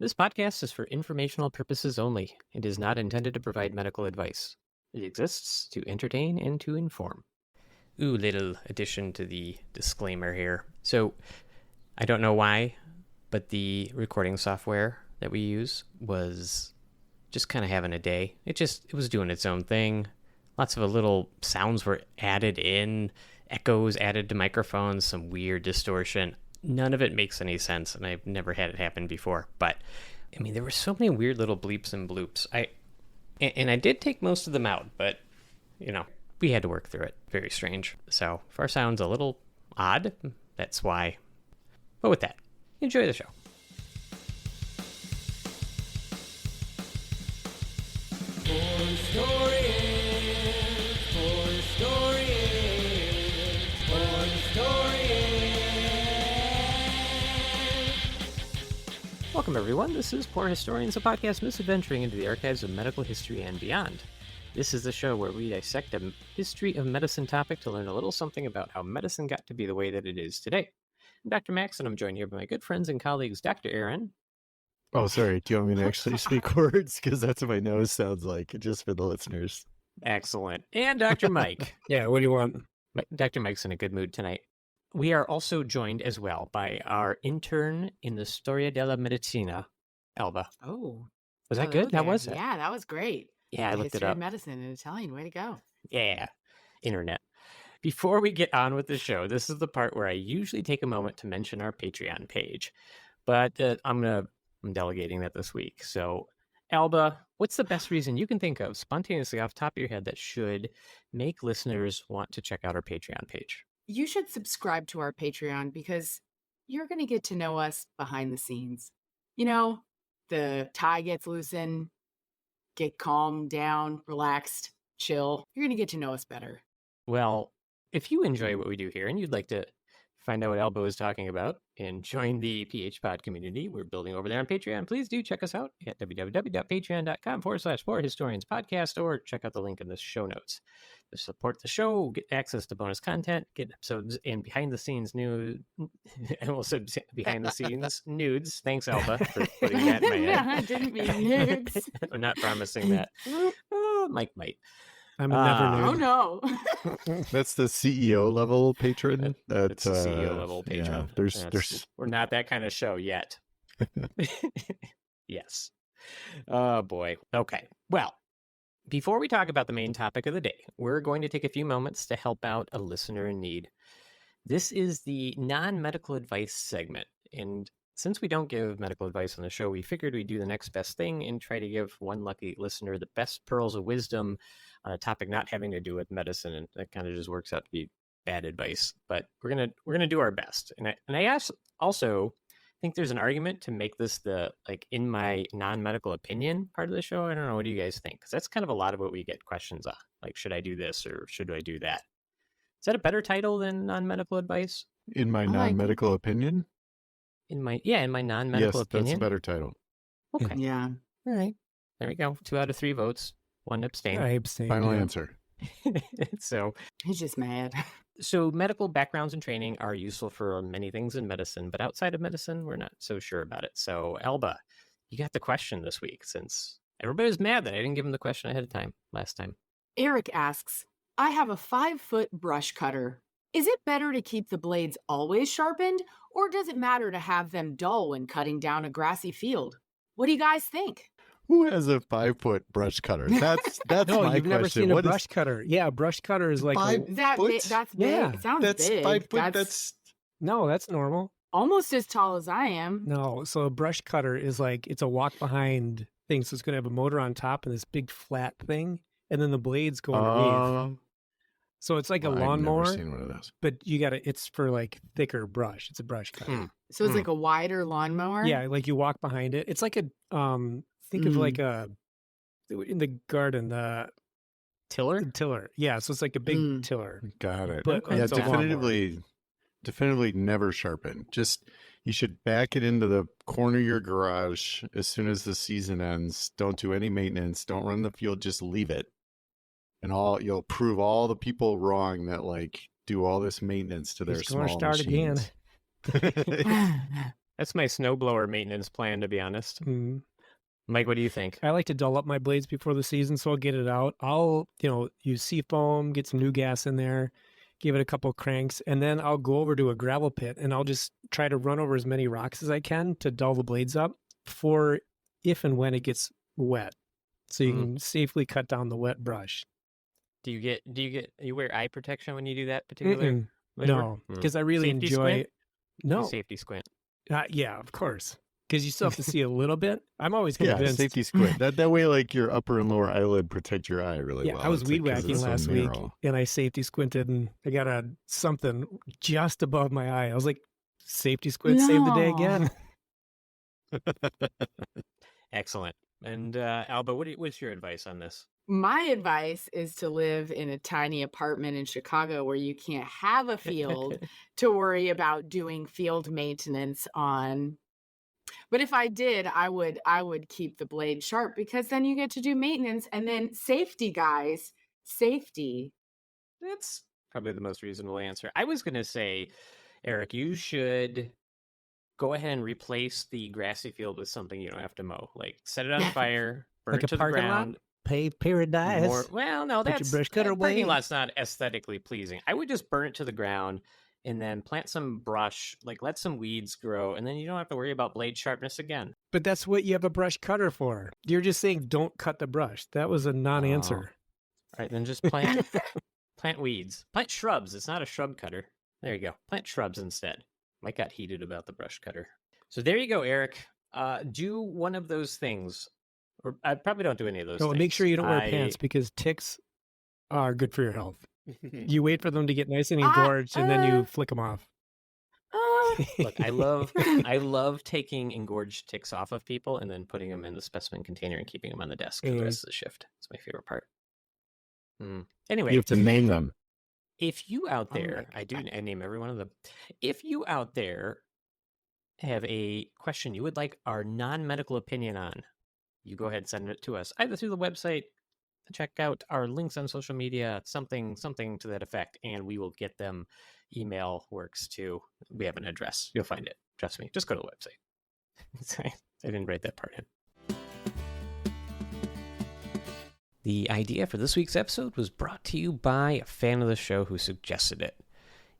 This podcast is for informational purposes only. It is not intended to provide medical advice. It exists to entertain and to inform. Ooh, little addition to the disclaimer here. So, I don't know why, but the recording software that we use was just kind of having a day. It was doing its own thing. Lots of little sounds were added in, echoes added to microphones, some weird distortion. None of it makes any sense, and I've never had it happen before. But, I mean, there were so many weird little bleeps and bloops. I did take most of them out, but, we had to work through it. Very strange. So, if our sound's a little odd, that's why. But with that, enjoy the show. Welcome, everyone. This is Poor Historians, a podcast misadventuring into the archives of medical history and beyond. This is the show where we dissect a history of medicine topic to learn a little something about how medicine got to be the way that it is today. I'm Dr. Max, and I'm joined here by my good friends and colleagues, Dr. Aaron. Oh, sorry. Do you want me to actually speak words? Because that's what my nose sounds like, just for the listeners. Excellent. And Dr. Mike. Yeah, what do you want? Dr. Mike's in a good mood tonight. We are also joined as well by our intern in the Storia della Medicina, Elba. Oh. Was that good? How was it? Yeah, that was great. Yeah, I looked it History up. of medicine in Italian. Way to go. Yeah, internet. Before we get on with the show, this is the part where I usually take a moment to mention our Patreon page. But I'm delegating that this week. So, Alba, what's the best reason you can think of spontaneously off the top of your head that should make listeners want to check out our Patreon page? You should subscribe to our Patreon because you're going to get to know us behind the scenes. You know, the tie gets loosened, get calmed down, relaxed, chill. You're going to get to know us better. Well, if you enjoy what we do here and you'd like to find out what Elbo is talking about and join the PHPod community we're building over there on Patreon, please do check us out at www.patreon.com/poorhistorianspodcast or check out the link in the show notes. To support the show, get access to bonus content, get episodes and behind the scenes nudes. Thanks, Elba, for putting that in my head. I didn't mean nudes. I'm not promising that. Oh, Mike might. I'm a never Oh, nude. no. That's the CEO level patron. It's a CEO level patron. Yeah, there's we're not that kind of show yet. Yes. Oh, boy. Okay. Well, before we talk about the main topic of the day, we're going to take a few moments to help out a listener in need. This is the non-medical advice segment. And since we don't give medical advice on the show, we figured we'd do the next best thing and try to give one lucky listener the best pearls of wisdom on a topic not having to do with medicine. And that kind of just works out to be bad advice. But we're gonna do our best. And I also think there's an argument to make this the in my non-medical opinion part of the show. I don't know. What do you guys think? Because that's kind of a lot of what we get questions on. Like, should I do this or should I do that? Is that a better title than non-medical advice? in my non-medical opinion. In my non-medical opinion? That's a better title. Okay. Yeah. All right. There we go. 2 out of 3 votes. 1 abstain. I abstain. Final yeah. answer. He's just mad. So medical backgrounds and training are useful for many things in medicine, but outside of medicine, we're not so sure about it. So, Elba, you got the question this week since everybody was mad that I didn't give him the question ahead of time last time. Eric asks, I have a 5-foot brush cutter. Is it better to keep the blades always sharpened, or does it matter to have them dull when cutting down a grassy field? What do you guys think? Who has a 5-foot brush cutter? That's No, my you've never question. seen a What is brush cutter. Yeah, a brush cutter is like That's big. Yeah, It sounds that's big. 5 foot. That's no, that's normal. almost as tall as I am. No, so a brush cutter is like it's a walk behind thing. So it's going to have a motor on top and this big flat thing, and then the blades go underneath. So it's like a lawnmower, I've never seen one of those. but it's for like thicker brush. It's a brush cutter. So it's like a wider lawnmower? Yeah, like you walk behind it. It's like a think of like a in the garden the tiller. Yeah, so it's like a big tiller. Got it. But Yeah, it's a lawnmower. definitely never sharpen. Just you should back it into the corner of your garage as soon as the season ends. Don't do any maintenance. Don't run the field. Just leave it, and you'll prove all the people wrong that do all this maintenance to their It's gonna small start machines. again. That's my snowblower maintenance plan, to be honest. Mm. Mike, what do you think? I like to dull up my blades before the season, so I'll get it out. I'll, use seafoam, get some new gas in there, give it a couple cranks, and then I'll go over to a gravel pit and I'll just try to run over as many rocks as I can to dull the blades up for if and when it gets wet, so you can safely cut down the wet brush. Do you wear eye protection when you do that particular? No, because I really Safety enjoy. squint? No, Safety squint. yeah, of course, because you still have to see a little bit. I'm always Yeah, convinced. safety squint. That way, like your upper and lower eyelid protect your eye really well. I was It's weed like, 'cause whacking it's so last week, narrow. and I safety squinted, and I got something just above my eye. I was like, "Safety squint, save the day again." Excellent. And Alba, what's your advice on this? My advice is to live in a tiny apartment in Chicago where you can't have a field to worry about doing field maintenance on. But if I did, I would keep the blade sharp, because then you get to do maintenance, and then safety, guys, safety. That's probably the most reasonable answer. I was going to say, Eric, you should go ahead and replace the grassy field with something you don't have to mow. Like set it on fire, burn Like it a to the parking lot? ground. Pay paradise. No, Put your that's brush cutter parking away. lot's not aesthetically pleasing. I would just burn it to the ground and then plant some brush, like let some weeds grow, and then you don't have to worry about blade sharpness again. But that's what you have a brush cutter for. You're just saying don't cut the brush. That was a non-answer. All right, then just plant plant weeds. Plant shrubs. It's not a shrub cutter. There you go. Plant shrubs instead. Mike got heated about the brush cutter. So there you go, Eric. Do one of those things. Or I probably don't do any of those things. Make sure you don't wear pants, because ticks are good for your health. You wait for them to get nice and engorged, and then you flick them off. Look, I love taking engorged ticks off of people and then putting them in the specimen container and keeping them on the desk for the rest of the shift. It's my favorite part. Anyway, You have to name them. if you out there, I name every one of them. If you out there have a question you would like our non-medical opinion on, you go ahead and send it to us either through the website, check out our links on social media, something to that effect, and we will get them. Email works too. We have an address. You'll find it. Trust me. Just go to the website. I didn't write that part in. The idea for this week's episode was brought to you by a fan of the show who suggested it,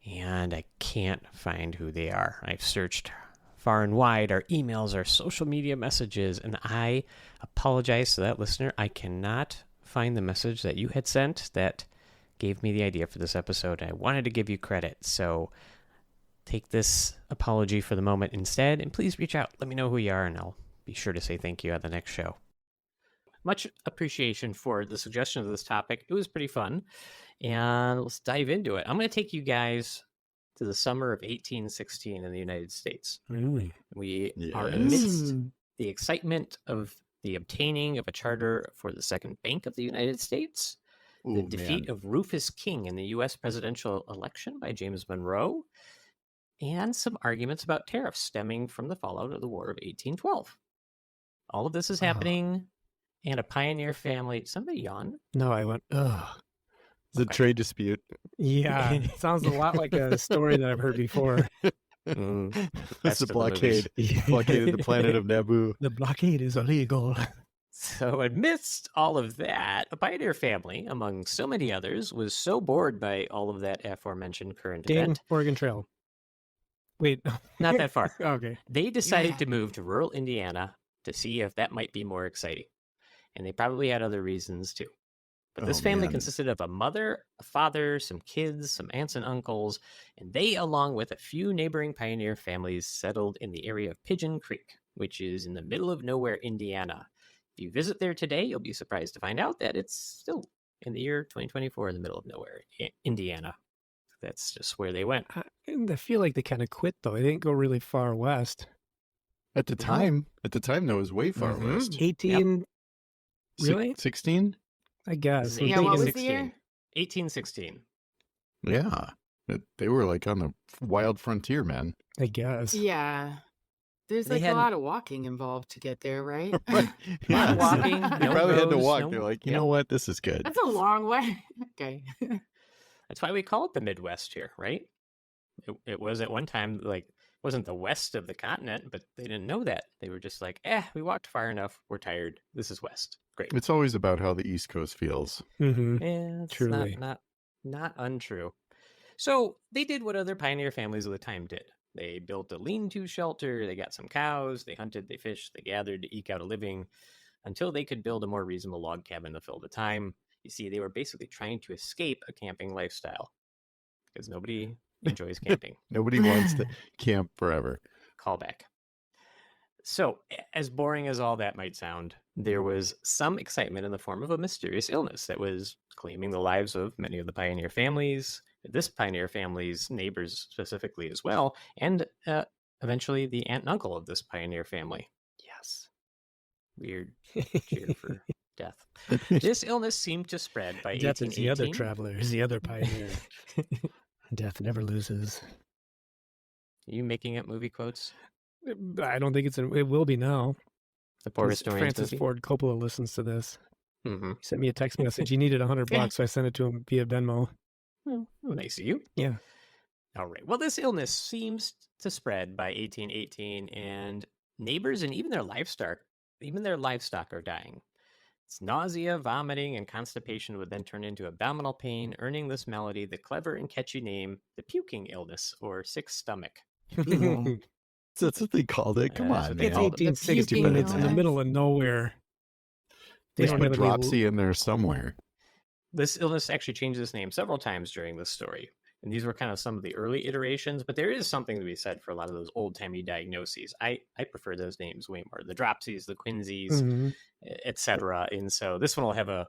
and I can't find who they are. I've searched far and wide, our emails, our social media messages, and I apologize to that listener. I cannot find the message that you had sent that gave me the idea for this episode. I wanted to give you credit, so take this apology for the moment instead, and please reach out. Let me know who you are, and I'll be sure to say thank you at the next show. Much appreciation for the suggestion of this topic. It was pretty fun, and let's dive into it. I'm going to take you guys to the summer of 1816 in the United States. Really? We are amidst the excitement of the obtaining of a charter for the Second Bank of the United States, the defeat of Rufus King in the U.S. presidential election by James Monroe, and some arguments about tariffs stemming from the fallout of the War of 1812. All of this is happening, and a pioneer family... Somebody yawn? No, I went, ugh. The trade dispute. Yeah, it sounds a lot like a story that I've heard before. That's the blockade. Blockaded the planet of Naboo. The blockade is illegal. So amidst all of that, a pioneer family, among so many others, was so bored by all of that aforementioned current event. Oregon Trail. Wait. Not that far. Okay. They decided to move to rural Indiana to see if that might be more exciting. And they probably had other reasons too. But this family consisted of a mother, a father, some kids, some aunts and uncles, and they, along with a few neighboring pioneer families, settled in the area of Pigeon Creek, which is in the middle of nowhere, Indiana. If you visit there today, you'll be surprised to find out that it's still in the year 2024 in the middle of nowhere, Indiana. That's just where they went. I feel like they kind of quit, though. They didn't go really far west. At the time, that was way far west. 18... Really? 16? I guess. Yeah, what was the 1816. year? 1816. Yeah. They were like on the wild frontier, man. I guess. Yeah. There's They like had- a lot of walking involved to get there, right? Yeah. walking, They no probably had to roads, walk. no- They're like, you Yep. know what? This is good. That's a long way. Okay. That's why we call it the Midwest here, right? It was at one time like wasn't the west of the continent, but they didn't know that. They were just like, we walked far enough. We're tired. This is west. Great. It's always about how the East Coast feels. Mm-hmm. Yeah, it's Truly. not untrue. So they did what other pioneer families of the time did. They built a lean-to shelter, they got some cows, they hunted, they fished, they gathered to eke out a living until they could build a more reasonable log cabin to fill the time. You see, they were basically trying to escape a camping lifestyle because nobody enjoys camping. Nobody wants to camp forever. Callback. So, as boring as all that might sound, there was some excitement in the form of a mysterious illness that was claiming the lives of many of the pioneer families, this pioneer family's neighbors specifically as well, and eventually the aunt and uncle of this pioneer family. Yes. Weird cheer for death. This illness seemed to spread by Death is the other 1818. traveler, is the other pioneer. Death never loses. Are you making up movie quotes? I don't think it will be now. The Poor 'Cause Historian's Francis movie? Ford Coppola listens to this. Mm-hmm. He sent me a text message. He needed $100, so I sent it to him via Venmo. Well, nice of you. Yeah. All right. Well, this illness seems to spread by 1818, and neighbors and even their livestock are dying. It's nausea, vomiting, and constipation would then turn into abdominal pain, earning this malady the clever and catchy name, the puking illness, or sick stomach. No. That's what they called it. Come That's on, what they It's called it. 1816. puking It's in the illness. middle of nowhere. They There's don't a have any dropsy in there somewhere. This illness actually changed its name several times during this story. And these were kind of some of the early iterations, but there is something to be said for a lot of those old-timey diagnoses. I prefer those names way more. The dropsies, the quinsies, Mhm. etc. And so this one will have a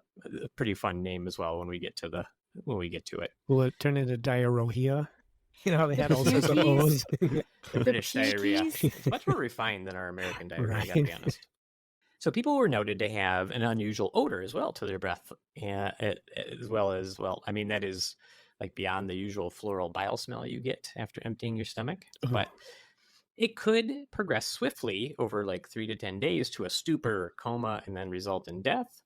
pretty fun name as well when we get to it. Will it turn into diarrhea? You know how they had all sorts of Pukies? O's. The British diarrhea. pukies? It's much more refined than our American diarrhea, I gotta be Right. honest. So people were noted to have an unusual odor as well to their breath, as well as, I mean, that is like beyond the usual floral bile smell you get after emptying your stomach. Ugh. But it could progress swiftly over like 3 to 10 days to a stupor, coma, and then result in death.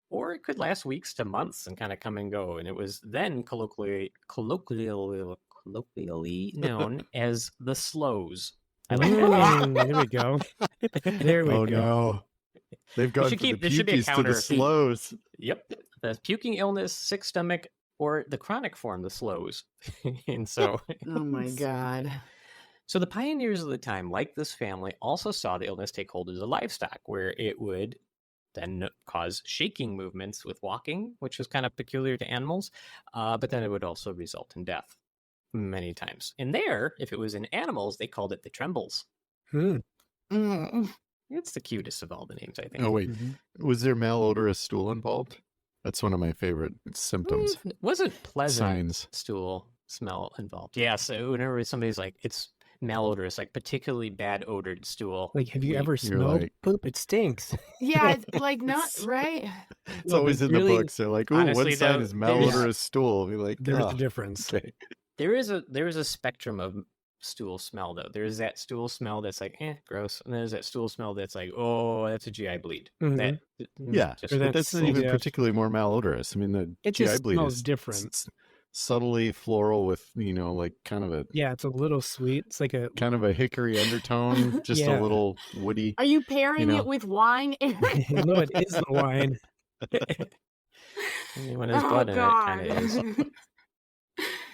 Or it could last weeks to months and kind of come and go. And it was then colloquially known as the slows. I like that. There we go. There we Oh go. no. They've gone should from the there should be a pukies to counter. the slows. Yep. The puking illness, sick stomach, or the chronic form, the slows. And so, Oh my God. so the pioneers of the time, like this family, also saw the illness take hold of the livestock, where it would then cause shaking movements with walking, which was kind of peculiar to animals, but then it would also result in death many times. And there, if it was in animals, they called it the trembles. Hmm. Mm. It's the cutest of all the names, I think. Oh wait, Mhm. was there malodorous stool involved? That's one of my favorite symptoms. It wasn't pleasant Signs. stool smell involved. Yeah, so whenever somebody's like, it's malodorous, like particularly bad odored stool. Like, have you ever You're smelled like- poop? It stinks. Yeah, it's like not right. It's Well, always in really, the books. They're like, "Ooh, honestly, one sign though, is there's- malodorous stool." Be like, There's "Oh, a difference. okay." There is a spectrum of stool smell though. There's that stool smell that's like, gross, and there's that stool smell that's like, oh, that's a GI bleed. Mhm. That Yeah, just, Or but that's that's not even yeah. particularly more malodorous. I mean, the It GI just bleed smells is different. subtly floral with like kind of Yeah, it's a little sweet. It's like a a hickory undertone, just Yeah. a little woody. Are you pairing know. it with wine? Eric? no, it is the wine. when there's blood in it, it kind of is. God.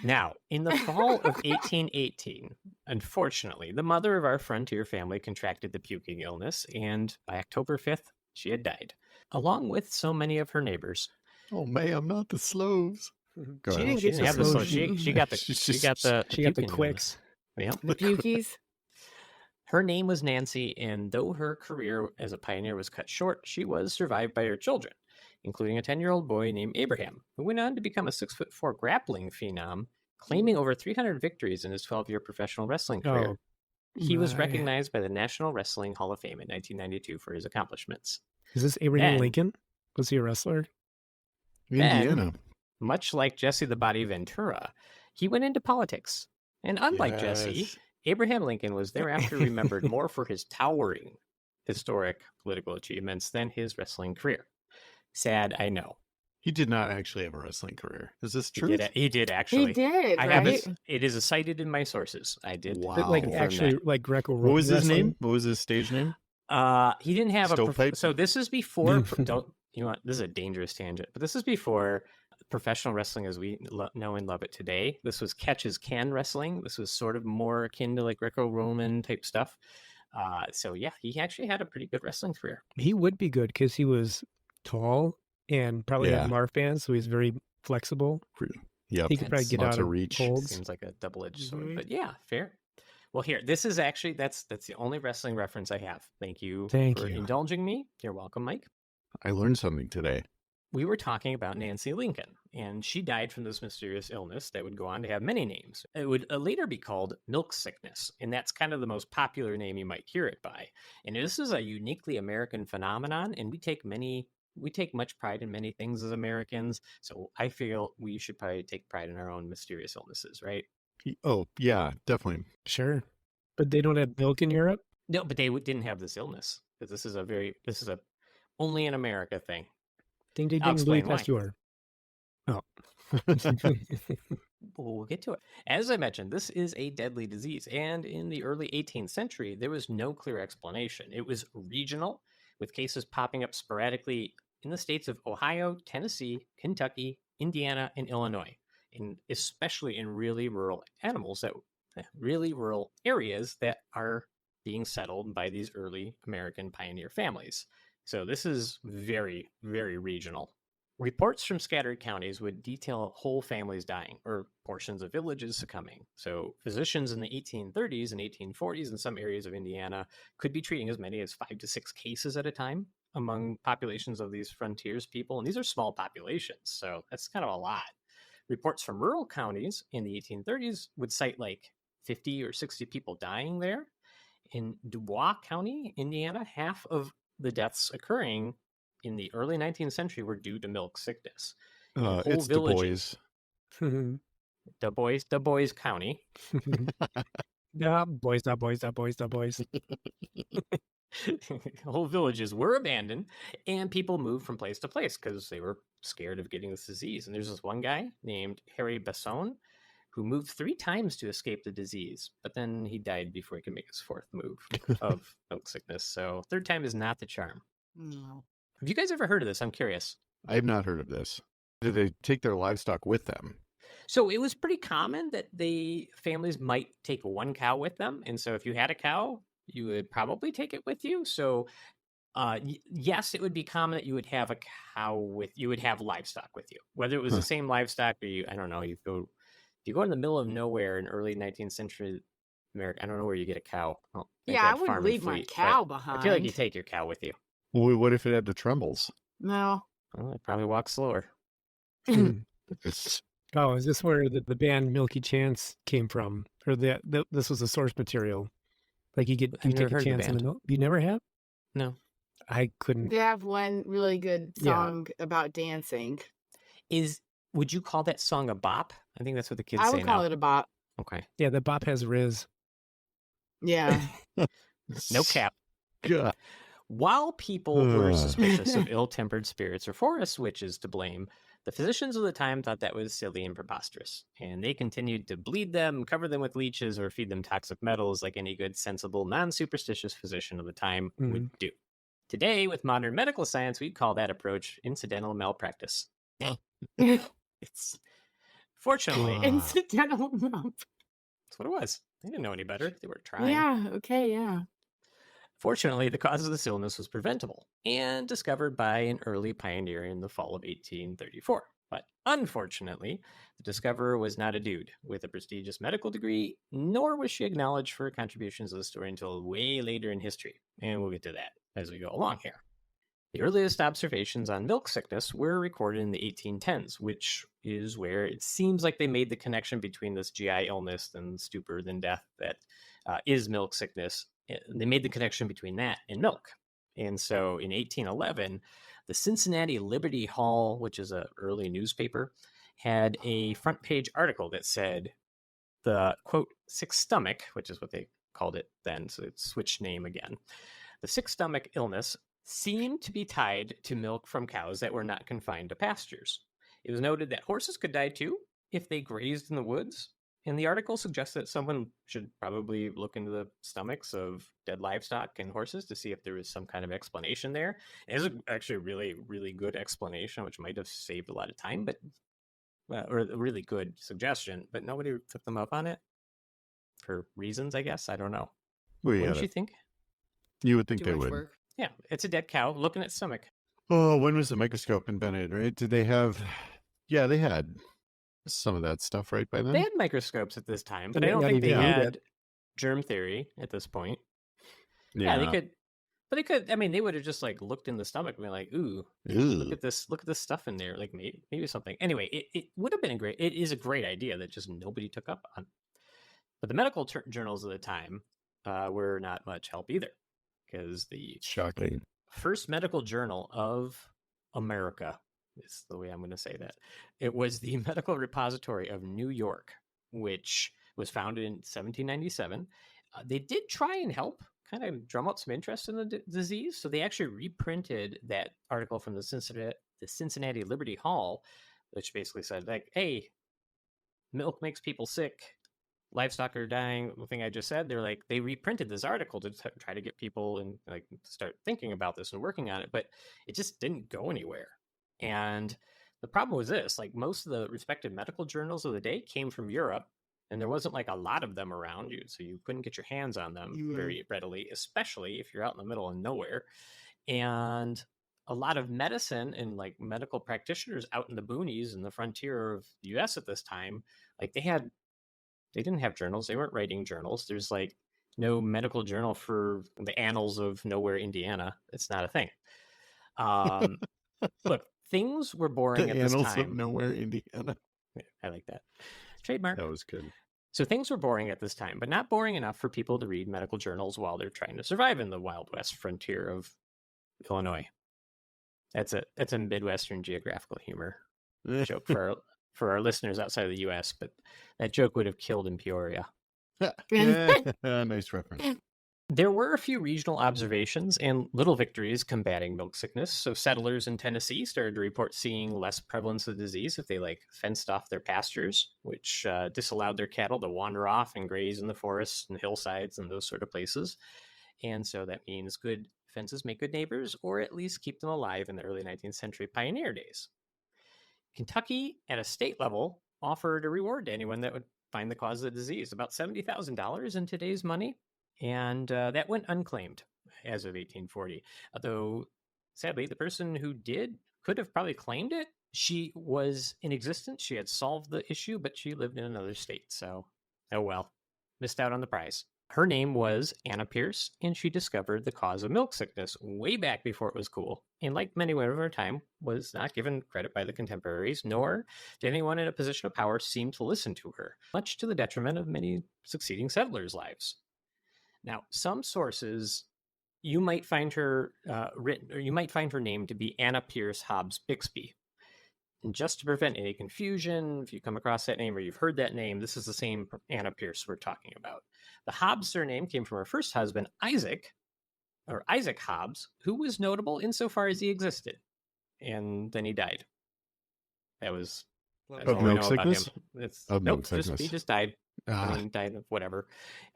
Now, in the fall of 1818, unfortunately, the mother of our frontier family contracted the puking illness, and by October 5th, she had died, along with so many of her neighbors. Oh, ma'am, not the slows. Go She ahead. didn't She get didn't the have the slow. slow. She got the She got the puking quicks. illness. Yep. The pukies. Her name was Nancy, and though her career as a pioneer was cut short, she was survived by her children, including a 10-year-old boy named Abraham, who went on to become a 6'4" grappling phenom, claiming over 300 victories in his 12-year professional wrestling career. Oh, He was my. recognized by the National Wrestling Hall of Fame in 1992 for his accomplishments. Is this Abraham Ben. Lincoln? Was he a wrestler? Indiana. Much like Jesse the Body Ventura, he went into politics. And unlike Jesse, Yes. Abraham Lincoln was thereafter remembered more for his towering historic political achievements than his wrestling career. Sad, I know. He did not actually have a wrestling career. Is this He true? did. He did He actually. did, I have right? it is cited in my sources. I did. But like Wow. confirm actually, that. like Greco-Roman What was his wrestling. name? What was his stage name? He didn't have Stovepipe? so this is before. Don't you know? What, this is a dangerous tangent, but this is before professional wrestling as we know and love it today. This was catch as can wrestling. This was sort of more akin to like Greco-Roman type stuff. So yeah, he actually had a pretty good wrestling career. He would be good because he was tall and probably Yeah. had Marf bands, so he's very flexible. Yep. He could probably get Lots out of of reach. holds. Seems like a double-edged sword, Mhm. but yeah, fair. Well, here, this is actually that's the only wrestling reference I have. Thank you Thank for you. indulging me. You're welcome, Mike. I learned something today. We were talking about Nancy Lincoln, and she died from this mysterious illness that would go on to have many names. It would later be called milk sickness, and that's kind of the most popular name you might hear it by. And this is a uniquely American phenomenon, and we take much pride in many things as Americans. So I feel we should probably take pride in our own mysterious illnesses, right? Oh, yeah, definitely. Sure. But they don't have milk in Europe? No, but they didn't have this illness because this is a only in America thing. Ding, ding, I'll ding, Louis explain why. Pasteur. Oh. We'll get to it. As I mentioned, this is a deadly disease, and in the early 18th century, there was no clear explanation. It was regional, with cases popping up sporadically in the states of Ohio, Tennessee, Kentucky, Indiana, and Illinois, and especially in really rural areas that are being settled by these early American pioneer families. So this is very, very regional. Reports from scattered counties would detail whole families dying or portions of villages succumbing. So physicians in the 1830s and 1840s in some areas of Indiana could be treating as many as 5 to 6 cases at a time among populations of these frontiers people. And these are small populations, so that's kind of a lot. Reports from rural counties in the 1830s would cite like 50 or 60 people dying there. In Dubois County, Indiana, half of the deaths occurring in the early 19th century were due to milk sickness. Whole It's Du villages, Du Bois County. Yeah, boys, da boys, da boys, da boys. Whole villages were abandoned, and people moved from place to place because they were scared of getting this disease. And there's this one guy named Harry Besson who moved 3 times to escape the disease, but then he died before he could make his 4th move of milk sickness. So 3rd time is not the charm. No. Have you guys ever heard of this? I'm curious. I have not heard of this. Did they take their livestock with them? So it was pretty common that the families might take one cow with them. And so if you had a cow, you would probably take it with you. So yes, it would be common that you would have a cow you would have livestock with you, whether it was the same livestock or I don't know, if you go in the middle of nowhere in early 19th century America, I don't know where you get a cow. Yeah, I wouldn't leave my cow behind. I feel like you take your cow with you. Well, what if it had the trembles? No. Well, it probably walks slower. Oh, is this where the band Milky Chance came from? Or this was the source material? Like you take a chance in the milk? You never have? No. I couldn't. They have one really good song about dancing. Would you call that song a bop? I think that's what the kids say now. I would call it a bop. Okay. Yeah, the bop has Riz. Yeah. No cap. Yeah. While people were suspicious of ill-tempered spirits or forest witches to blame, the physicians of the time thought that was silly and preposterous, and they continued to bleed them, cover them with leeches, or feed them toxic metals like any good, sensible, non-superstitious physician of the time would do. Today, with modern medical science, we'd call that approach incidental malpractice. It's fortunately incidental malpractice. That's what it was. They didn't know any better. They were trying. Yeah. Okay. Yeah. Fortunately, the cause of this illness was preventable and discovered by an early pioneer in the fall of 1834. But unfortunately, the discoverer was not a dude with a prestigious medical degree, nor was she acknowledged for her contributions to the story until way later in history. And we'll get to that as we go along here. The earliest observations on milk sickness were recorded in the 1810s, which is where it seems like they made the connection between this GI illness and stupor, then death that is milk sickness. They made the connection between that and milk. And so in 1811, the Cincinnati Liberty Hall, which is an early newspaper, had a front page article that said the, quote, sick stomach, which is what they called it then, so it switched name again. The sick stomach illness seemed to be tied to milk from cows that were not confined to pastures. It was noted that horses could die too if they grazed in the woods, and the article suggests that someone should probably look into the stomachs of dead livestock and horses to see if there was some kind of explanation there. It is actually a really, really good explanation, which might have saved a lot of time, but or a really good suggestion, but nobody took them up on it for reasons, I guess. I don't know. Wouldn't you think? You would think Too they much would. work. Yeah, it's a dead cow looking at stomach. Oh, when was the microscope invented, right? Did they have... Yeah, they had some of that stuff right by then. They had microscopes at this time, but They I don't not think they even need had it. germ theory at this point. Yeah, They could, but they could. I mean, they would have just like looked in the stomach and been like, "Ooh, look at this stuff in there." Like maybe something. Anyway, it would have been It is a great idea that just nobody took up on. But the medical journals of the time were not much help either, because the Shocking. first medical journal of America is the way I'm going to say that. It was the Medical Repository of New York, which was founded in 1797. They did try and help kind of drum up some interest in the disease. So they actually reprinted that article from the Cincinnati Liberty Hall, which basically said, like, hey, milk makes people sick. Livestock are dying. The thing I just said, they reprinted this article to try to get people and like start thinking about this and working on it, but it just didn't go anywhere. And the problem was this: like most of the respected medical journals of the day came from Europe, and there wasn't like a lot of them around you, so you couldn't get your hands on them very readily, especially if you're out in the middle of nowhere. And a lot of medicine and like medical practitioners out in the boonies and the frontier of the U.S. at this time, like they didn't have journals. They weren't writing journals. There's like no medical journal for the annals of nowhere, Indiana. It's not a thing. Look, things were boring The at this annals of time. nowhere, Indiana. I like that. Trademark. That was good. So things were boring at this time, but not boring enough for people to read medical journals while they're trying to survive in the Wild West frontier of Illinois. That's a Midwestern geographical humor joke for our listeners outside of the U.S., but that joke would have killed in Peoria. Nice reference. There were a few regional observations and little victories combating milk sickness. So settlers in Tennessee started to report seeing less prevalence of the disease if they like fenced off their pastures, which disallowed their cattle to wander off and graze in the forests and hillsides and those sort of places. And so that means good fences make good neighbors, or at least keep them alive in the early 19th century pioneer days. Kentucky, at a state level, offered a reward to anyone that would find the cause of the disease, about $70,000 in today's money. And that went unclaimed as of 1840. Although, sadly, the person who could have probably claimed it. She was in existence. She had solved the issue, but she lived in another state. So, oh well, missed out on the prize. Her name was Anna Pierce, and she discovered the cause of milk sickness way back before it was cool. And like many women of her time, was not given credit by the contemporaries, nor did anyone in a position of power seem to listen to her, much to the detriment of many succeeding settlers' lives. Now, some sources, you might find her written, or you might find her name to be Anna Pierce Hobbs Bixby. And just to prevent any confusion, if you come across that name or you've heard that name, this is the same Anna Pierce we're talking about. The Hobbs surname came from her first husband, Isaac Hobbs, who was notable insofar as he existed. And then he died. That was of milk sickness? Of milk sickness. He just died. Died of whatever.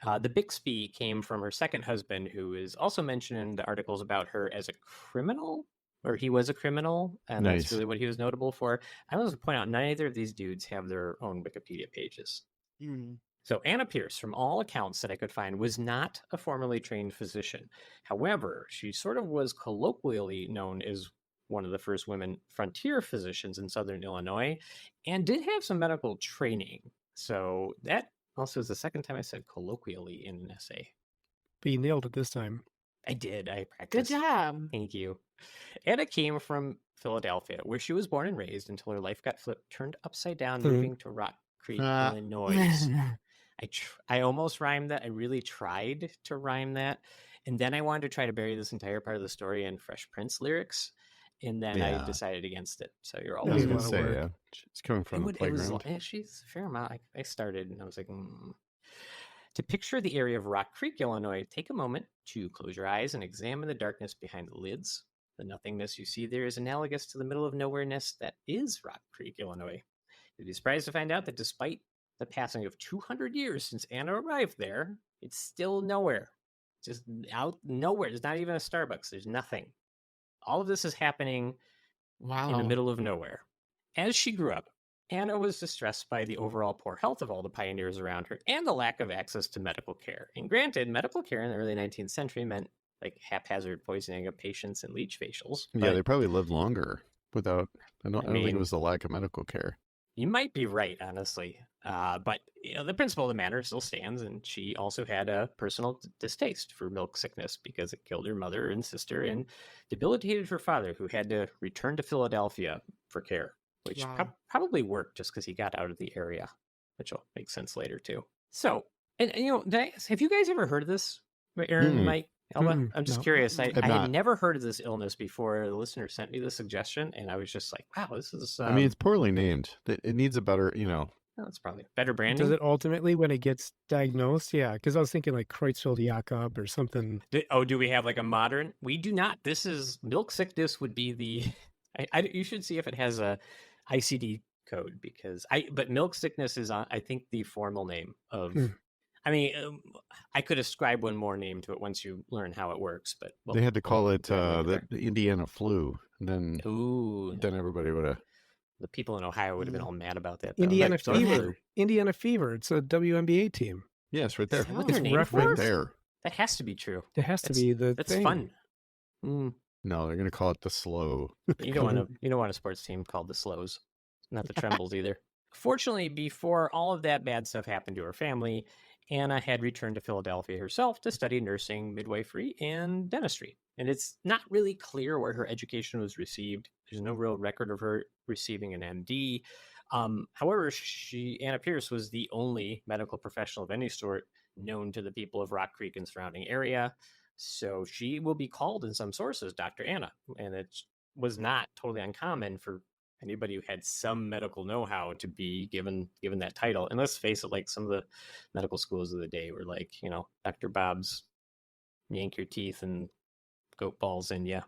The Bixby came from her second husband, who is also mentioned in the articles about her as a criminal, or he was a criminal, and that's really what he was notable for. I want to point out, neither of these dudes have their own Wikipedia pages. Mm-hmm. So Anna Pierce, from all accounts that I could find, was not a formally trained physician. However, she sort of was colloquially known as one of the first women frontier physicians in southern Illinois, and did have some medical training. So that also is the second time I said colloquially in an essay. But you nailed it this time. I did. I practiced. Good job. Thank you. Anna came from Philadelphia, where she was born and raised until her life got turned upside down, moving to Rock Creek, Illinois. I almost rhymed that. I really tried to rhyme that. And then I wanted to try to bury this entire part of the story in Fresh Prince lyrics. And then I decided against it. So you're always going to say, yeah. It's coming from the playground. She's a fair amount. I started and I was like, To picture the area of Rock Creek, Illinois, take a moment to close your eyes and examine the darkness behind the lids. The nothingness you see there is analogous to the middle of nowhereness that is Rock Creek, Illinois. You'd be surprised to find out that despite the passing of 200 years since Anna arrived there, it's still nowhere. Just out nowhere. There's not even a Starbucks. There's nothing. All of this is happening Wow. in the middle of nowhere. As she grew up, Anna was distressed by the overall poor health of all the pioneers around her and the lack of access to medical care. And granted, medical care in the early 19th century meant like haphazard poisoning of patients and leech facials. Yeah, but they probably lived longer without. I don't think mean- it was the lack of medical care. You might be right, honestly. But the principle of the matter still stands, and she also had a personal distaste for milk sickness because it killed her mother and sister and debilitated her father, who had to return to Philadelphia for care, which Wow. probably worked just because he got out of the area, which will make sense later too. So, and have you guys ever heard of this, Aaron, Mm-mm. Mike, Elba? Mm-mm, I'm just no. curious. I I've had not. never heard of this illness before. The listener sent me the suggestion, and I was just like, wow, this is. I mean, it's poorly named. It needs a better, That's probably better branding. Does it ultimately, when it gets diagnosed? Yeah, because I was thinking like Creutzfeldt-Jakob or something. Do we have like a modern? We do not. This is milk sickness would be the. You should see if it has a ICD code because but milk sickness is I think the formal name of. Hmm. I mean, I could ascribe one more name to it once you learn how it works, but they had to call it dive later. the Indiana flu. And Ooh, then everybody would have. the people in Ohio would have been all mad about that. though. Indiana Like, sorry. Fever. Indiana Fever. It's a WNBA team. Yeah, it's right there. Is that what It's they're named for? Right referenced. there. That has to be true. It has to That's- be the That's thing. fun. Mm. No, they're gonna call it the slow. You don't want a sports team called the Slows, not the Trembles either. Fortunately, before all of that bad stuff happened to her family, Anna had returned to Philadelphia herself to study nursing, midwifery, and dentistry. And it's not really clear where her education was received. There's no real record of her receiving an MD. However, Anna Pierce was the only medical professional of any sort known to the people of Rock Creek and surrounding area. So she will be called in some sources Dr. Anna, and it was not totally uncommon for anybody who had some medical know-how to be given that title. And let's face it, like some of the medical schools of the day were like, Dr. Bob's yank your teeth and goat balls in ya.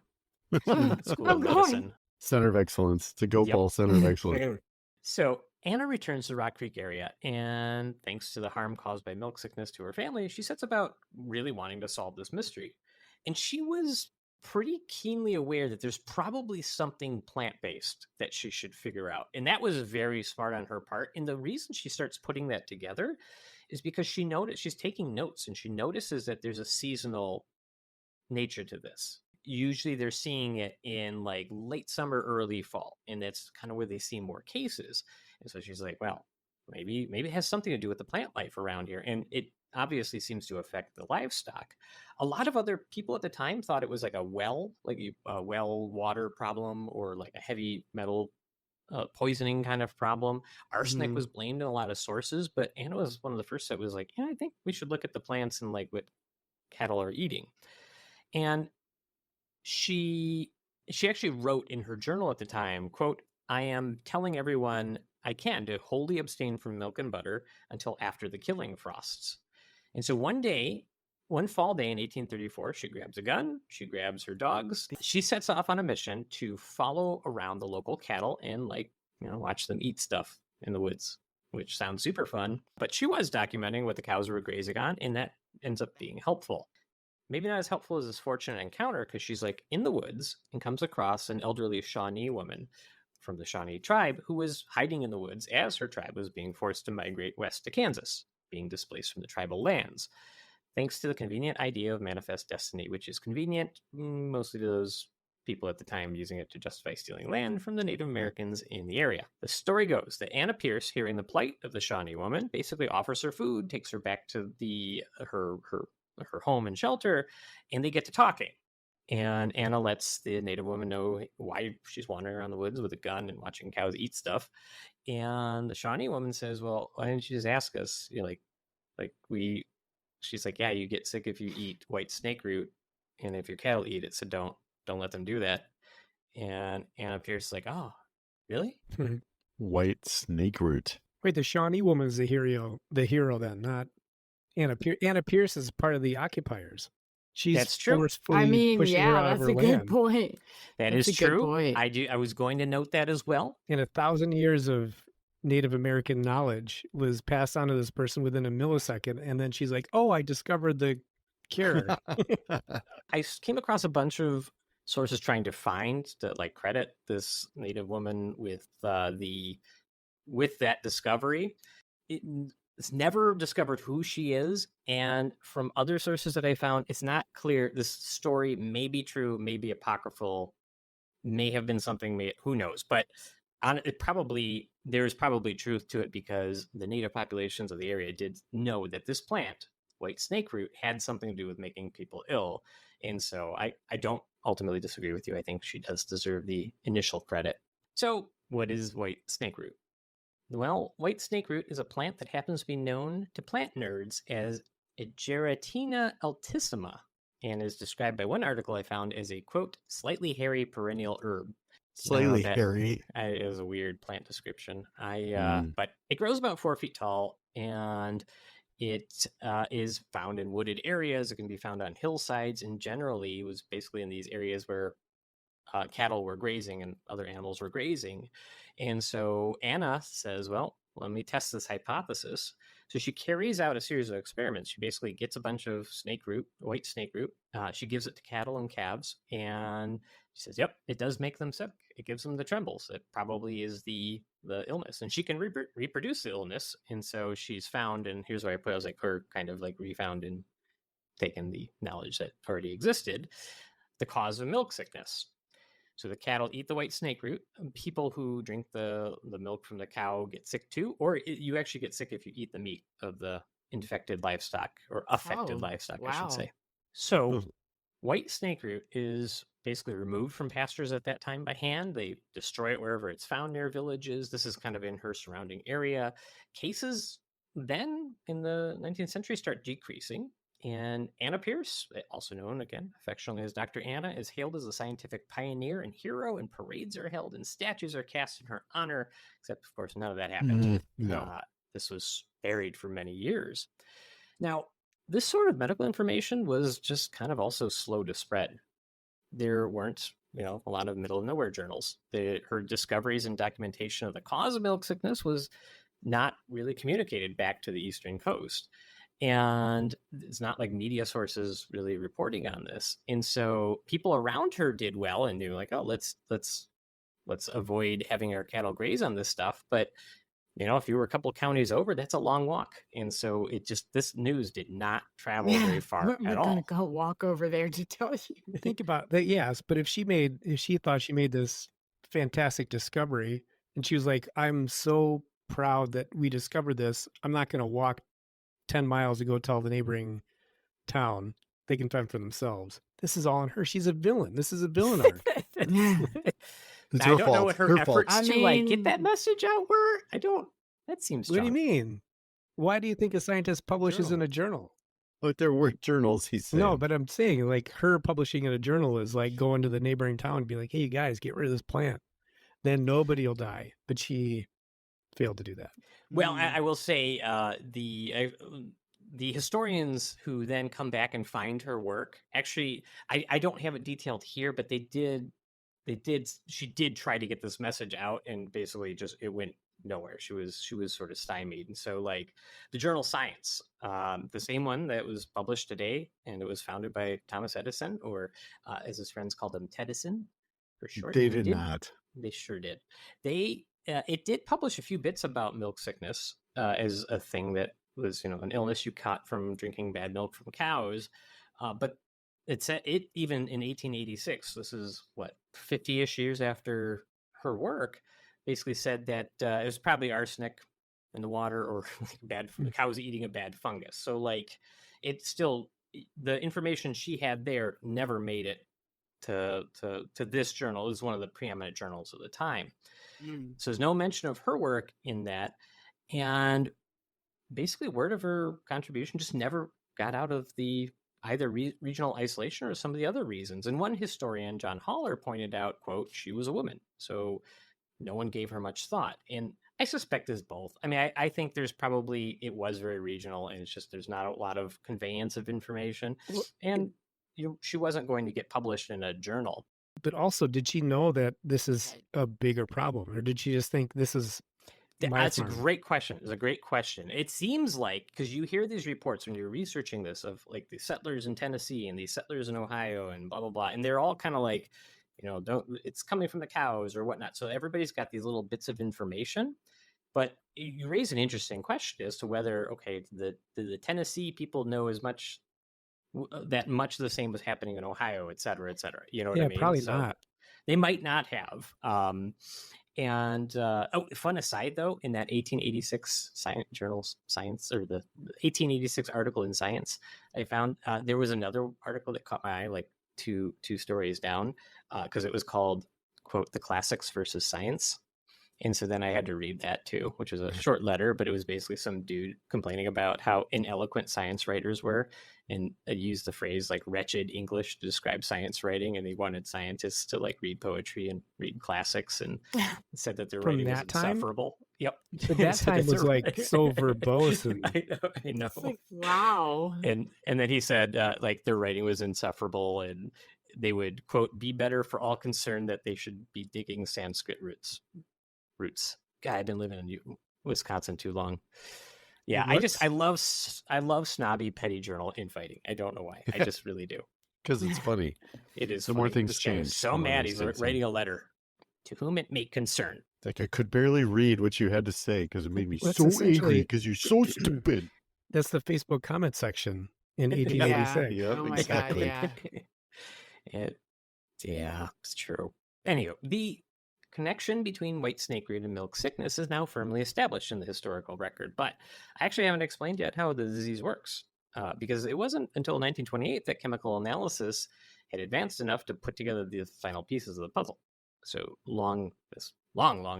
School of I'm going. medicine. Center of Excellence. It's a Go Yep. Ball Center of Excellence. So Anna returns to the Rock Creek area, and thanks to the harm caused by milk sickness to her family, she sets about really wanting to solve this mystery. And she was pretty keenly aware that there's probably something plant-based that she should figure out. And that was very smart on her part. And the reason she starts putting that together is because she's taking notes, and she notices that there's a seasonal nature to this. Usually they're seeing it in like late summer, early fall, and that's kind of where they see more cases. And so she's like, well, maybe it has something to do with the plant life around here. And it obviously seems to affect the livestock. A lot of other people at the time thought it was like a well water problem or like a heavy metal poisoning kind of problem. Arsenic was blamed in a lot of sources, but Anna was one of the first that was like, yeah, I think we should look at the plants and like what cattle are eating. And she actually wrote in her journal at the time, quote, I am telling everyone I can to wholly abstain from milk and butter until after the killing frosts. And so one fall day in 1834, she grabs a gun, she grabs her dogs, she sets off on a mission to follow around the local cattle and watch them eat stuff in the woods, which sounds super fun. But she was documenting what the cows were grazing on, and that ends up being helpful. Maybe not as helpful as this fortunate encounter, because she's like in the woods and comes across an elderly Shawnee woman from the Shawnee tribe who was hiding in the woods as her tribe was being forced to migrate west to Kansas, being displaced from the tribal lands, thanks to the convenient idea of manifest destiny, which is convenient mostly to those people at the time using it to justify stealing land from the Native Americans in the area. The story goes that Anna Pierce, hearing the plight of the Shawnee woman, basically offers her food, takes her back to her home and shelter, and they get to talking. And Anna lets the Native woman know why she's wandering around the woods with a gun and watching cows eat stuff. And the Shawnee woman says, well, why didn't you just ask us? She's like, yeah, you get sick if you eat white snake root, and if your cattle eat it, so don't let them do that. And Anna Pierce is like, oh, really? White snake root. Wait, the Shawnee woman is the hero then, not Anna Pierce is part of the occupiers. She's That's true. forcefully pushing her out of that's her a good land. point. That That's is a good true. point. I was going to note that as well. And 1,000 years of Native American knowledge was passed on to this person within a millisecond. And then she's like, oh, I discovered the cure. I came across a bunch of sources trying to find to like credit this Native woman with that discovery. It's never discovered who she is, and from other sources that I found, it's not clear. This story may be true, may be apocryphal, may have been something. Who knows? But there's probably truth to it because the native populations of the area did know that this plant, white snake root, had something to do with making people ill, and so I don't ultimately disagree with you. I think she does deserve the initial credit. So, what is white snake root? Well, white snake root is a plant that happens to be known to plant nerds as Geratina altissima and is described by one article I found as a, quote, slightly hairy perennial herb. Slightly hairy. It is a weird plant description. But it grows about 4 feet tall, and it is found in wooded areas. It can be found on hillsides, and generally was basically in these areas where cattle were grazing and other animals were grazing. And so Anna says, well, let me test this hypothesis. So she carries out a series of experiments. She basically gets a bunch of snake root, white snake root. She gives it to cattle and calves, and she says, yep, it does make them sick. It gives them the trembles. It probably is the illness, and she can reproduce the illness. And so she's found, and here's where I put, I was like, her kind of like refound and taken the knowledge that already existed, the cause of milk sickness. So the cattle eat the white snake root. People who drink the milk from the cow get sick too, or you actually get sick if you eat the meat of the infected livestock or affected livestock, I should say. So white snake root is basically removed from pastures at that time by hand. They destroy it wherever it's found near villages. This is kind of in her surrounding area. Cases then in the 19th century start decreasing. And Anna Pierce, also known again affectionately as Dr. Anna, is hailed as a scientific pioneer and hero, and parades are held and statues are cast in her honor, except, of course, none of that happened. No. This was buried for many years. Now, this sort of medical information was just kind of also slow to spread. There weren't, a lot of middle of nowhere journals. Her discoveries and documentation of the cause of milk sickness was not really communicated back to the Eastern Coast. And it's not like media sources really reporting on this. And so people around her did well and knew like, oh, let's avoid having our cattle graze on this stuff. But, if you were a couple of counties over, that's a long walk. And so this news did not travel very far at all. We're going to go walk over there to tell you. Think about that. Yes. But if she thought she made this fantastic discovery and she was like, I'm so proud that we discovered this, I'm not going to walk 10 miles to go tell the neighboring town. They can fend for themselves. This is all on her. She's a villain. This is a villain arc. It's I her don't fault. know what her efforts to get that message out were. That seems What do you mean? Why do you think a scientist publishes in a journal? But there were journals, he said. No, but I'm saying like her publishing in a journal is like going to the neighboring town and be like, hey, you guys, get rid of this plant. Then nobody will die. But she failed to do that. Well, I will say the historians who then come back and find her work, actually, I don't have it detailed here, but she did try to get this message out, and basically it went nowhere. She was sort of stymied. And so like the journal Science, the same one that was published today, and it was founded by Thomas Edison, or as his friends called him, Tedison for short. They did not. They sure did. It did publish a few bits about milk sickness as a thing that was, an illness you caught from drinking bad milk from cows. But it said it even in 1886, this is 50-ish years after her work, basically said that it was probably arsenic in the water or the cows eating a bad fungus. So like it's still, the information she had there never made it to this journal. It was one of the preeminent journals of the time. So there's no mention of her work in that. And basically word of her contribution just never got out of the either regional isolation or some of the other reasons. And one historian, John Haller, pointed out, quote, she was a woman, so no one gave her much thought. And I suspect it's both. I mean, I think it was very regional, and it's just there's not a lot of conveyance of information, Well, and she wasn't going to get published in a journal. but also, did she know that this is a bigger problem, or did she just think this is That's a farm? great question. It's a great question. It seems like, because you hear these reports when you're researching this of like the settlers in Tennessee and the settlers in Ohio and blah, blah, blah. And they're all kind of like, it's coming from the cows or whatnot. So everybody's got these little bits of information. But you raise an interesting question as to whether, okay, the Tennessee people know as much, that much of the same was happening in Ohio, et cetera, et cetera. You know what I mean? Probably not. They might not have. Fun aside though, in that 1886 Science, or the 1886 article in Science, I found there was another article that caught my eye, like two stories down, because it was called, quote, "The Classics versus Science." And so then I had to read that too, which was a short letter, but it was basically some dude complaining about how ineloquent science writers were, and used the phrase like wretched English to describe science writing, and he wanted scientists to like read poetry and read classics, and said that their From writing was that time? insufferable. Yep. But that time was like so verbose. And I know. It's like, wow. And then he said like their writing was insufferable, and they would, quote, "be better for all concerned that they should be digging Sanskrit roots." God, I've been living in Wisconsin too long. Yeah, I love snobby petty journal infighting. I don't know why. I just really do. Because it's funny. It is. The funny. more things This guy change, is so the more mad. things He's get writing a letter to whom it may concern. Like, I could barely read what you had to say because it made me That's so essentially- angry because you're so stupid. That's the Facebook comment section in 1886. Yep, Oh my exactly. God, yeah. Yeah, it's true. Anyway, the connection between white snakeroot and milk sickness is now firmly established in the historical record, but I actually haven't explained yet how the disease works, because it wasn't until 1928 that chemical analysis had advanced enough to put together the final pieces of the puzzle. So long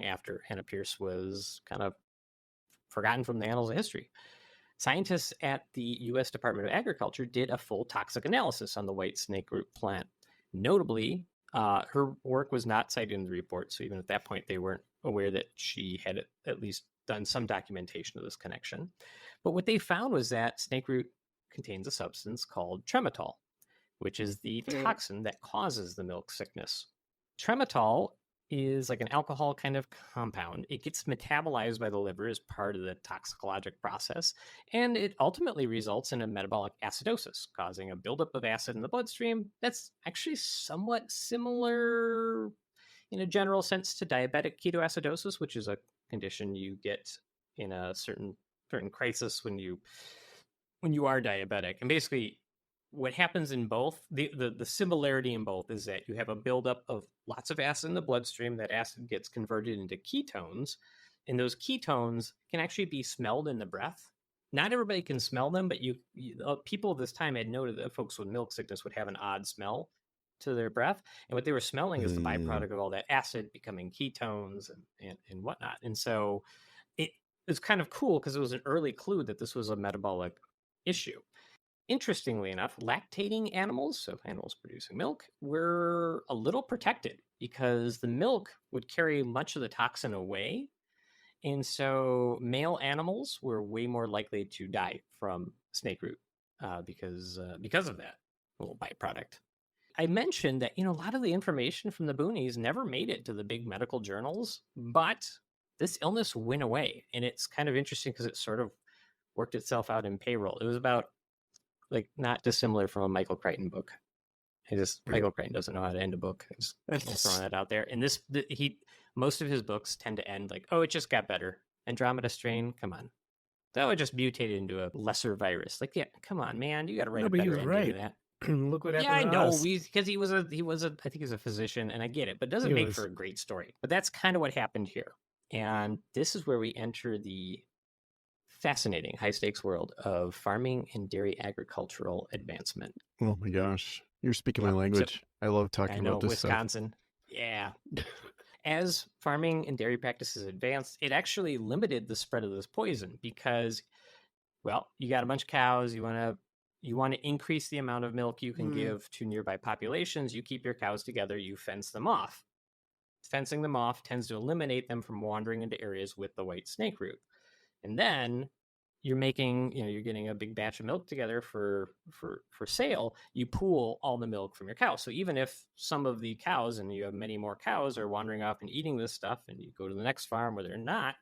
after Hannah Pierce was kind of forgotten from the annals of history. Scientists at the U.S. Department of Agriculture did a full toxic analysis on the white snakeroot plant. Notably, her work was not cited in the report, so even at that point, they weren't aware that she had at least done some documentation of this connection. But what they found was that snakeroot contains a substance called trematol, which is the toxin that causes the milk sickness. Trematol is like an alcohol kind of compound. It gets metabolized by the liver as part of the toxicologic process, and it ultimately results in a metabolic acidosis, causing a buildup of acid in the bloodstream that's actually somewhat similar in a general sense to diabetic ketoacidosis, which is a condition you get in a certain crisis when you are diabetic. And basically what happens in both, the similarity in both is that you have a buildup of lots of acid in the bloodstream. That acid gets converted into ketones, and those ketones can actually be smelled in the breath. Not everybody can smell them, but people of this time had noted that folks with milk sickness would have an odd smell to their breath, and what they were smelling is the byproduct of all that acid becoming ketones and whatnot. And so it was kind of cool because it was an early clue that this was a metabolic issue. Interestingly enough, lactating animals, so animals producing milk, were a little protected because the milk would carry much of the toxin away. And so male animals were way more likely to die from snakeroot because of that little byproduct. I mentioned that, a lot of the information from the boonies never made it to the big medical journals, but this illness went away. And it's kind of interesting because it sort of worked itself out in payroll. It was about like not dissimilar from a Michael Crichton book. Michael Crichton doesn't know how to end a book. Just throwing that out there. And most of his books tend to end like, oh, it just got better. Andromeda strain, come on. That would just mutated into a lesser virus. Like, yeah, come on, man, you got to write a better ending to that. Look what happened. Yeah, I know. Because he was I think he's a physician, and I get it, but it doesn't make for a great story. But that's kind of what happened here. And this is where we enter the fascinating high stakes world of farming and dairy agricultural advancement. Oh my gosh. You're speaking my language. I love talking about this Wisconsin. Stuff. Yeah. As farming and dairy practices advanced, it actually limited the spread of this poison because, well, you got a bunch of cows. You want to increase the amount of milk you can give to nearby populations. You keep your cows together. You fence them off. fencing them off tends to eliminate them from wandering into areas with the white snake root. And then you're making, you're getting a big batch of milk together for sale. You pool all the milk from your cows. So even if some of the cows, and you have many more cows, are wandering off and eating this stuff, and you go to the next farm where they're not,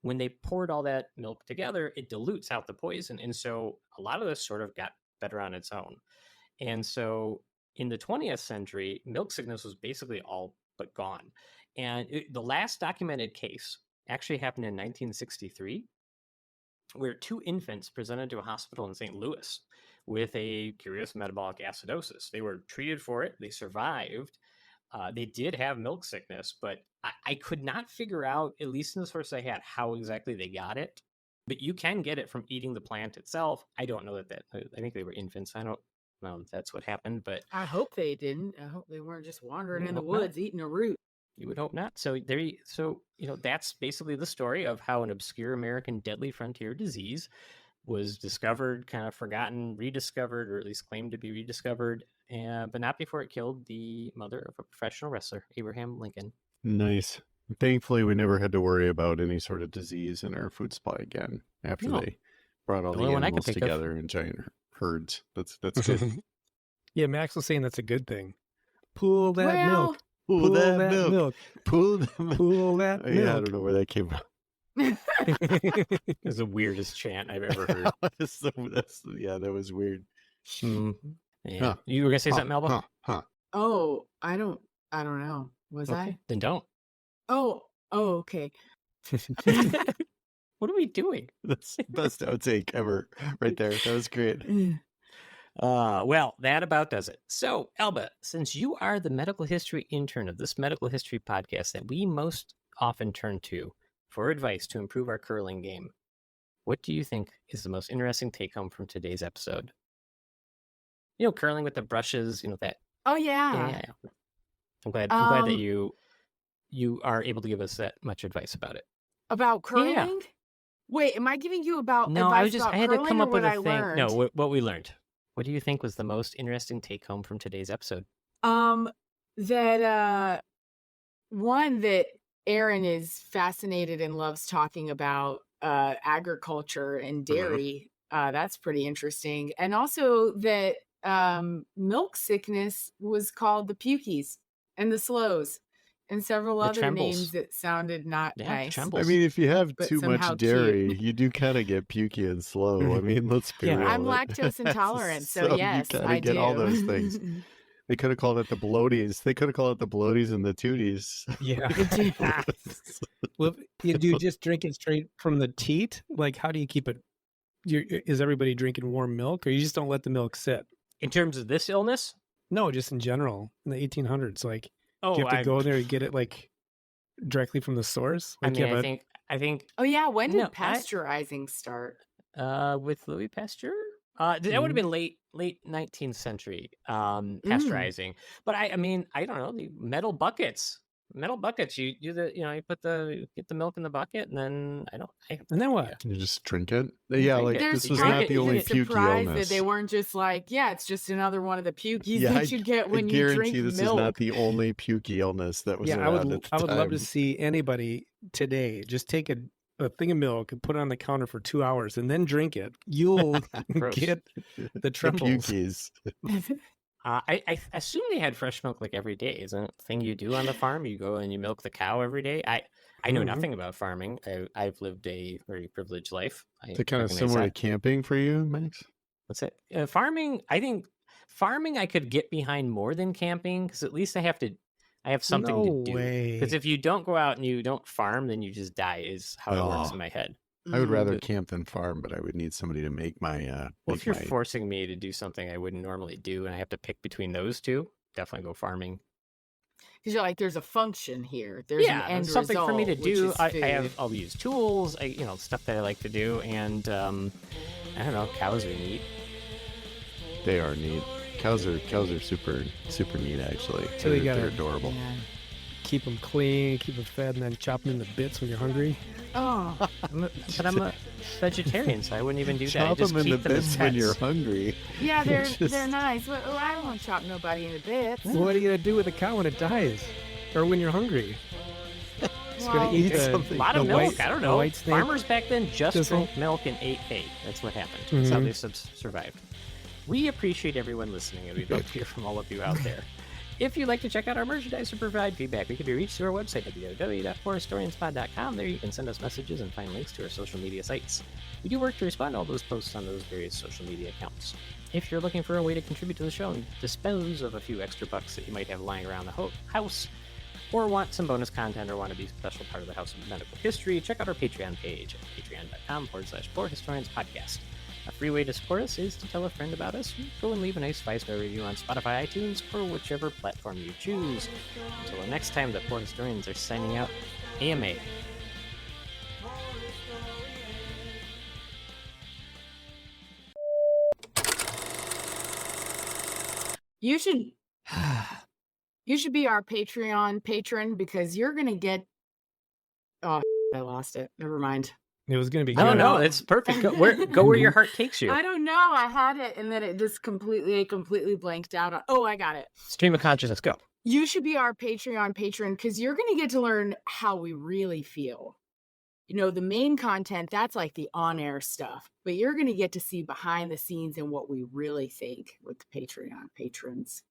when they poured all that milk together, it dilutes out the poison. And so a lot of this sort of got better on its own. And so in the 20th century, milk sickness was basically all but gone. And the last documented case actually happened in 1963, where 2 infants presented to a hospital in St. Louis with a curious metabolic acidosis. They were treated for it. They survived. They did have milk sickness, but I could not figure out, at least in the source I had, how exactly they got it. But you can get it from eating the plant itself. I don't know that I think they were infants. I don't know if that's what happened, but I hope they didn't. I hope they weren't just wandering in the hope not. woods eating a root. You would hope not. So that's basically the story of how an obscure American deadly frontier disease was discovered, kind of forgotten, rediscovered, or at least claimed to be rediscovered, but not before it killed the mother of a professional wrestler, Abraham Lincoln. Nice. Thankfully, we never had to worry about any sort of disease in our food supply again after they brought all the animals together in giant herds. That's good. Yeah, Max was saying that's a good thing. Pool that milk. Pool that milk. Pool that milk. Pool that milk. Yeah, I don't know where that came from. It's the weirdest chant I've ever heard. That was weird. Yeah. Huh. You were gonna say something, Alba? Oh, I don't know. Was I? Then don't. Oh, okay. What are we doing? That's the best outtake ever, right there. That was great. Well, that about does it. So, Alba, since you are the medical history intern of this medical history podcast that we most often turn to for advice to improve our curling game, what do you think is the most interesting take home from today's episode? Curling with the brushes, that. Oh yeah. Yeah. I'm glad that you are able to give us that much advice about it. About curling? Yeah. Wait, am I giving you advice I had to come up with a thing. Learned? No, what we learned. What do you think was the most interesting take home from today's episode? That one that Aaron is fascinated and loves talking about agriculture and dairy. That's pretty interesting. And also that milk sickness was called the pukies and the slows and several other trembles. names that sounded not nice. Trembles. I mean, if you have But too much somehow dairy, you do kind of get pukey and slow. I mean, let's be real. I'm lactose intolerant, so yes, you I get do. all those things. They could have called it the bloaties. They could have called it the bloaties and the tooties. Yeah. Well, do you just drink it straight from the teat? Like, how do you keep it? Is everybody drinking warm milk, or you just don't let the milk sit? In terms of this illness? No, just in general. In the 1800s, like, do you have to go there and get it like directly from the source? Like, I think. Oh yeah, when did pasteurizing start? With Louis Pasteur. That would have been late 19th century pasteurizing. But I mean, I don't know, the metal buckets. You do the, you get the milk in the bucket, and then and then what? You just drink it. Yeah, like this was I'm not the only pukey surprised illness. that they weren't just like, it's just another one of the pukies that you get when you drink milk. This is not the only pukey illness that was around. I would love to see anybody today just take a thing of milk and put it on the counter for 2 hours and then drink it. You'll get the trembles. Pukies. I assume they had fresh milk like every day. Isn't it a thing you do on the farm? You go and you milk the cow every day. I know nothing about farming. I've lived a very privileged life. It's kind of similar to camping for you, Max? What's it? Farming, I think farming I could get behind more than camping, because at least I have something to do. Because if you don't go out and you don't farm, then you just die, is how it works in my head. I would rather camp than farm, but I would need somebody to make my... if you're forcing me to do something I wouldn't normally do, and I have to pick between those two, definitely go farming. Because you're like, there's a function here. There's an end something result, for me to do. I'll use tools, stuff that I like to do, and I don't know, cows are neat. They are neat. Cows are super neat, actually. So they're adorable. Yeah. Keep them clean, keep them fed, and then chop them into bits when you're hungry. Oh, but I'm a vegetarian, so I wouldn't even do that. Chop them into bits when you're hungry. yeah, they're nice. Well, I don't want to chop nobody into bits. What are you gonna do with a cow when it dies? or when you're hungry. Just Well, gonna eat eat the, something. A lot the of milk. white, I don't the know. white snake. Farmers back then just Thistle. drank milk and ate hay. That's what happened. That's how Mhm. they survived. We appreciate everyone listening, and we'd love to hear from all of you out there. If you'd like to check out our merchandise or provide feedback, we can be reached through our website, www.forhistorianspod.com. There you can send us messages and find links to our social media sites. We do work to respond to all those posts on those various social media accounts. If you're looking for a way to contribute to the show and dispose of a few extra bucks that you might have lying around the house, or want some bonus content, or want to be a special part of the House of Medical History, check out our Patreon page at patreon.com/forhistorianspodcast. A free way to support us is to tell a friend about us. Go and leave a nice 5-star review on Spotify, iTunes, or whichever platform you choose. Until the next time, the Poor Historians are signing out. AMA. You should be our Patreon patron because you're gonna get. Oh, I lost it. Never mind. It was gonna be No, good. no, it's perfect. Go where your heart takes you. I don't know. I had it, and then it just completely blanked out. Oh, I got it. Stream of consciousness, go. You should be our Patreon patron because you're gonna get to learn how we really feel. You know, the main content, that's like the on-air stuff, but you're gonna get to see behind the scenes and what we really think with the Patreon patrons.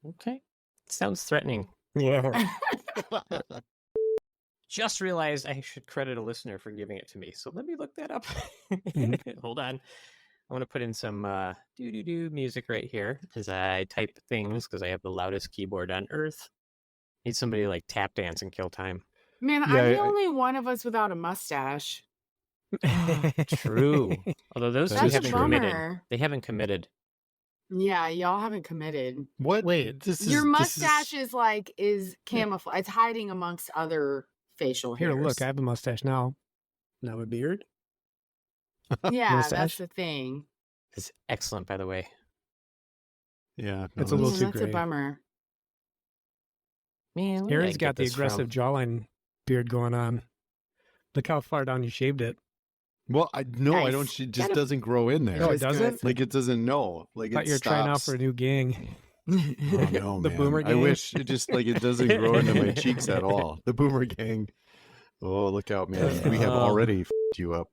Okay. Sounds threatening. Yeah. Just realized I should credit a listener for giving it to me. So let me look that up. Hold on. I want to put in some do music right here as I type things because I have the loudest keyboard on earth. Need somebody to like tap dance and kill time. Man, Yeah, I'm the only one of us without a mustache. True. Although those That two is haven't true. committed. Bummer. They haven't committed. Yeah, y'all haven't committed. What? Wait, Your mustache is camouflage. It's hiding amongst other facial Here, hairs. look, I have a mustache now. Now a beard. Yeah, mustache. that's the thing. It's excellent, by the way. Yeah, It's a little Man, too that's a gray. bummer. Man, where did I Aaron's get got the this aggressive from? jawline beard going on. Look how far down you shaved it. Well, I Nice. don't. It just Gotta- doesn't grow in there. No, it was doesn't? good. Like it doesn't know. Like Thought it you were trying out stops. for a new gang. Oh no, The man! boomer I gang? wish it just like it doesn't grow into my cheeks at all. The boomer gang. Oh, look out, man! We have already f***ed you up.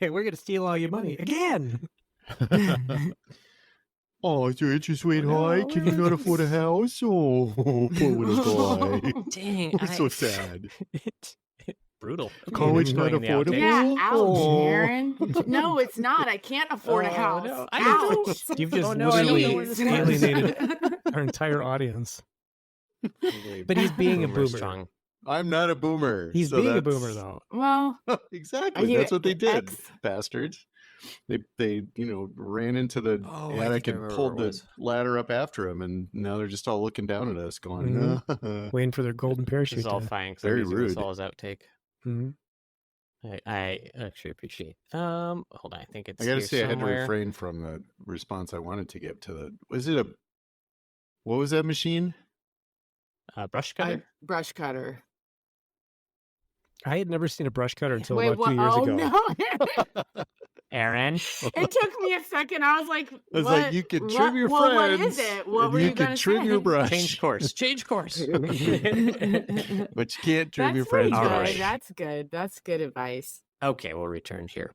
We're gonna steal all your money again. Oh, is your interest rate Oh, high? no, Can you not afford a house? Oh, poor little guy. Dang, I'm so sad. Brutal. College not Going in the affordable? outtakes. Yeah, ouch, Oh. Aaron. No, it's not. I can't afford a Oh, house. no. I know. Ouch. You've just Oh, no, I don't know literally where this alienated our entire audience. But he's being a Boomer boomer. strong. I'm not a boomer. He's so being a that's- boomer, though. Well, Exactly. you That's what they did, ex- bastards. They ran into the Oh, I attic think I and remember pulled where it the was. ladder up after him, and now they're just all looking down at us, going, Waiting for their golden This parachute. is all to- fine. 'Cause Very I'm using this rude. all as outtake. Mhm. I actually appreciate. Hold on. I think it's. I gotta here say, I had to somewhere. refrain from the response I wanted to give to the. What was that machine? Brush cutter. brush cutter. I had never seen a brush cutter until Wait, about 2 what? years Oh, ago. no. Aaron. It took me a second. I was like, I was what? like, you can trim your Well, friends. what is it? What and were you you can gonna trim say? your brush. Change course. Change course. But you can't trim your That's pretty friends' good. All brush. right. That's good. That's good advice. Okay, we'll return here.